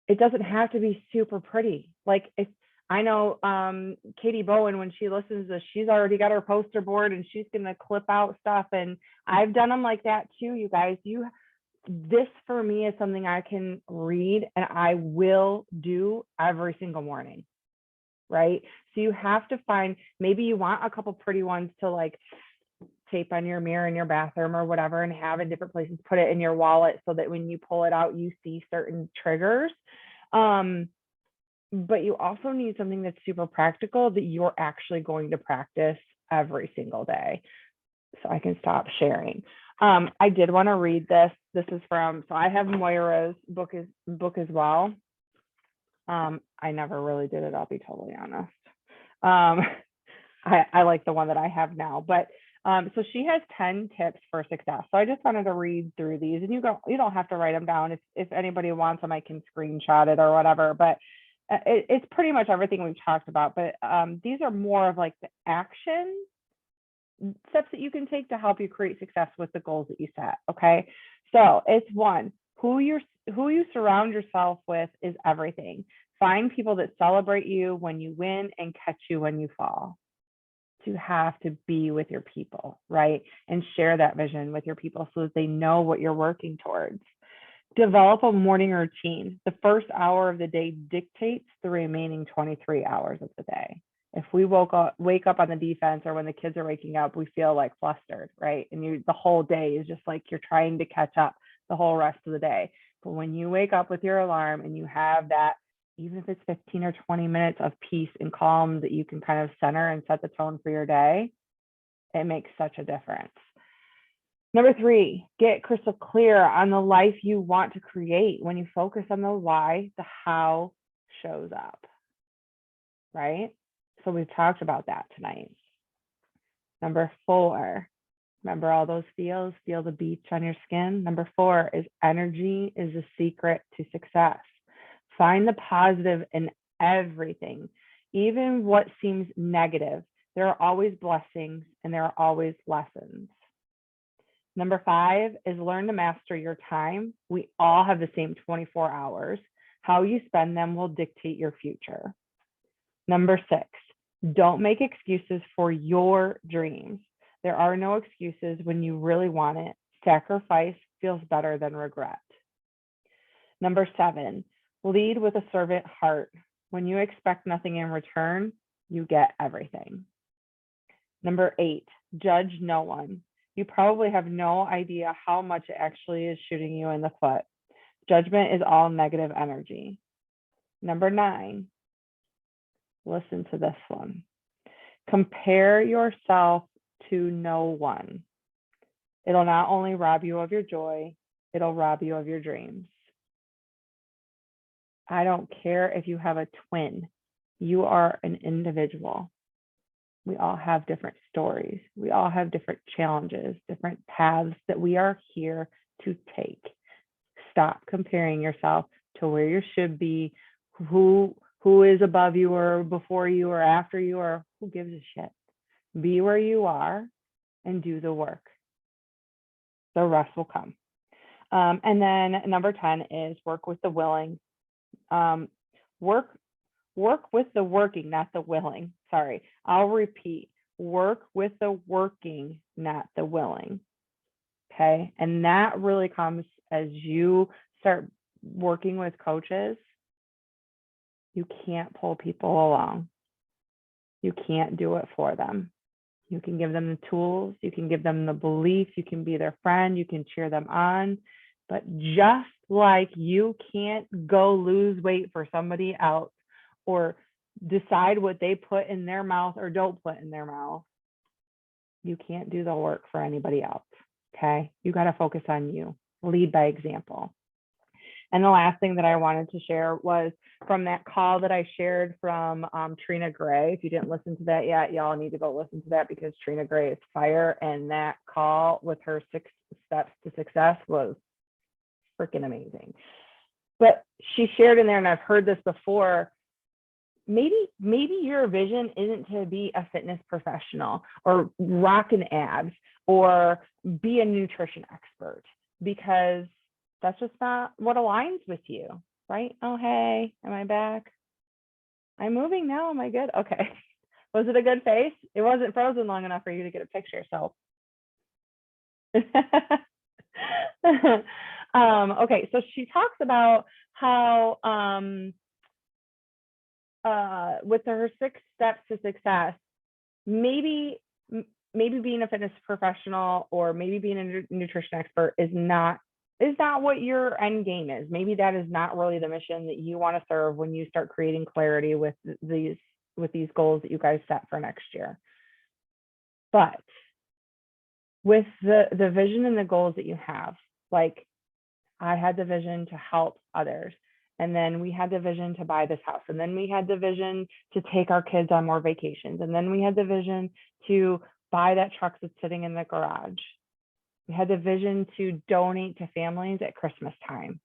A: it doesn't have to be super pretty. Like, if I know Katie Bowen, when she listens to this, she's already got her poster board and she's going to clip out stuff. And I've done them like that too, you guys. This for me is something I can read and I will do every single morning, right? So you have to find, maybe you want a couple pretty ones to like tape on your mirror in your bathroom or whatever, and have in different places, put it in your wallet so that when you pull it out, you see certain triggers. But you also need something that's super practical that you're actually going to practice every single day. So I can stop sharing. I did want to read this. This is from, so I have Moira's book as well. I never really did it, I'll be totally honest. I like the one that I have now, but so she has 10 tips for success. So I just wanted to read through these, and you don't have to write them down. If anybody wants them, I can screenshot it or whatever, but it's pretty much everything we've talked about. But these are more of like the action steps that you can take to help you create success with the goals that you set. Okay, so it's one, who you surround yourself with is everything. Find people that celebrate you when you win and catch you when you fall. You have to be with your people, right? And share that vision with your people so that they know what you're working towards. Develop a morning routine. The first hour of the day dictates the remaining 23 hours of the day. If we wake up on the defense, or when the kids are waking up, we feel like flustered, right? And the whole day is just like you're trying to catch up the whole rest of the day. But when you wake up with your alarm and you have that, even if it's 15 or 20 minutes of peace and calm that you can kind of center and set the tone for your day, it makes such a difference. Number 3, get crystal clear on the life you want to create. When you focus on the why, the how shows up, right? So we've talked about that tonight. Number 4, remember all those feels? Feel the beach on your skin. Number 4 is energy is the secret to success. Find the positive in everything, even what seems negative. There are always blessings and there are always lessons. Number 5 is learn to master your time. We all have the same 24 hours. How you spend them will dictate your future. Number 6, don't make excuses for your dreams. There are no excuses when you really want it. Sacrifice feels better than regret. Number 7, lead with a servant heart. When you expect nothing in return, you get everything. Number 8, judge no one. You probably have no idea how much it actually is shooting you in the foot. Judgment is all negative energy. Number 9, listen to this one. Compare yourself to no one. It'll not only rob you of your joy, it'll rob you of your dreams. I don't care if you have a twin. You are an individual. We all have different stories. We all have different challenges, different paths that we are here to take. Stop comparing yourself to where you should be, who is above you or before you or after you, or who gives a shit. Be where you are and do the work. The rest will come. And then number 10 is work with the willing. Work with the working, not the willing. Sorry, I'll repeat. Work with the working, not the willing. Okay. And that really comes as you start working with coaches. You can't pull people along. You can't do it for them. You can give them the tools. You can give them the belief. You can be their friend. You can cheer them on. But just like you can't go lose weight for somebody else or decide what they put in their mouth or don't put in their mouth, you can't do the work for anybody else. Okay. You got to focus on you. Lead by example. And the last thing that I wanted to share was from that call that I shared from Trina Gray. If you didn't listen to that yet, y'all need to go listen to that because Trina Gray is fire. And that call with her 6 steps to success was freaking amazing. But she shared in there, and I've heard this before, maybe your vision isn't to be a fitness professional or rock an abs or be a nutrition expert, because that's just not what aligns with you, right? Oh, hey, am I back? I'm moving now. Am I good? Okay. Was it a good face? It wasn't frozen long enough for you to get a picture, so. Okay, so she talks about how with her 6 steps to success, maybe being a fitness professional or maybe being a nutrition expert is not what your end game is. Maybe that is not really the mission that you want to serve when you start creating clarity with these goals that you guys set for next year. But with the vision and the goals that you have, like I had the vision to help others. And then we had the vision to buy this house. And then we had the vision to take our kids on more vacations. And then we had the vision to buy that truck that's sitting in the garage. We had the vision to donate to families at Christmas time.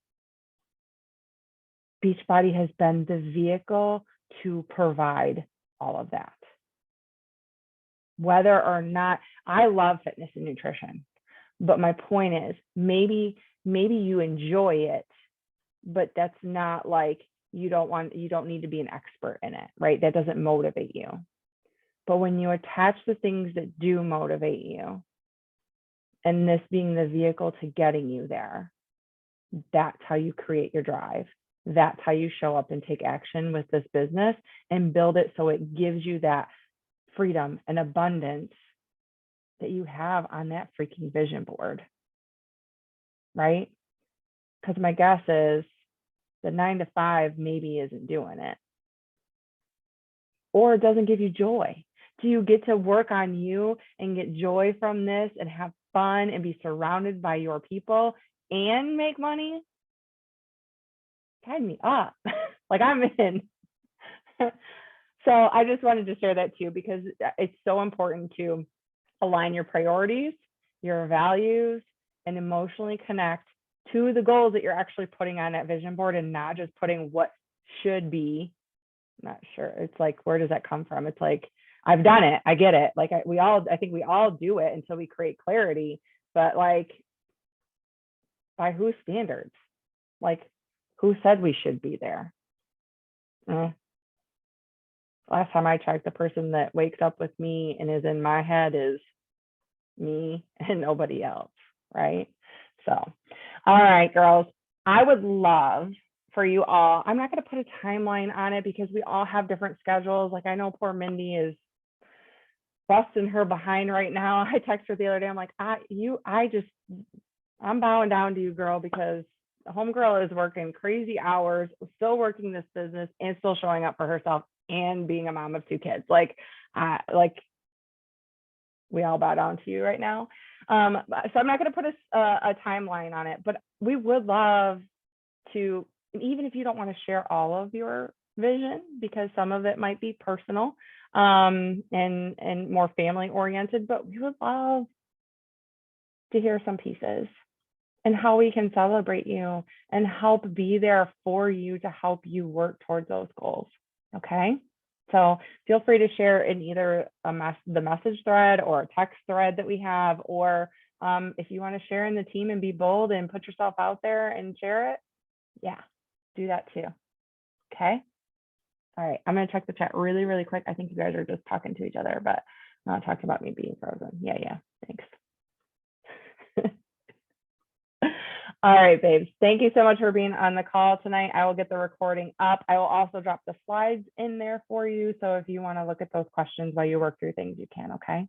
A: Beachbody has been the vehicle to provide all of that. Whether or not, I love fitness and nutrition, but my point is maybe you enjoy it, but that's not like you don't need to be an expert in it, right? That doesn't motivate you. But when you attach the things that do motivate you, and this being the vehicle to getting you there, that's how you create your drive. That's how you show up and take action with this business and build it so it gives you that freedom and abundance that you have on that freaking vision board, right? Because my guess is the 9 to 5 maybe isn't doing it, or it doesn't give you joy. Do you get to work on you and get joy from this and have fun and be surrounded by your people and make money? Sign me up. Like, I'm in. So I just wanted to share that too, because it's so important to align your priorities, your values, and emotionally connect to the goals that you're actually putting on that vision board and not just putting what should be. Not sure. It's like, where does that come from? It's like, I've done it. I get it. Like I think we all do it until we create clarity, but like, by whose standards? Like, who said we should be there? Last time I checked, the person that wakes up with me and is in my head is me and nobody else, right? So, all right, girls, I would love for you all, I'm not going to put a timeline on it because we all have different schedules. Like I know poor Mindy is busting her behind right now. I texted her the other day. I'm like, I'm bowing down to you, girl, because the homegirl is working crazy hours, still working this business and still showing up for herself and being a mom of 2 kids. Like we all bow down to you right now. So I'm not going to put a timeline on it, but we would love to, even if you don't want to share all of your vision, because some of it might be personal and more family oriented, but we would love to hear some pieces and how we can celebrate you and help be there for you to help you work towards those goals. Okay. So feel free to share in either the message thread or a text thread that we have, or if you want to share in the team and be bold and put yourself out there and share it, yeah, do that too. Okay. All right. I'm going to check the chat really, really quick. I think you guys are just talking to each other, but not talking about me being frozen. Yeah. Thanks. All right, babes. Thank you so much for being on the call tonight. I will get the recording up. I will also drop the slides in there for you. So if you want to look at those questions while you work through things, you can, okay?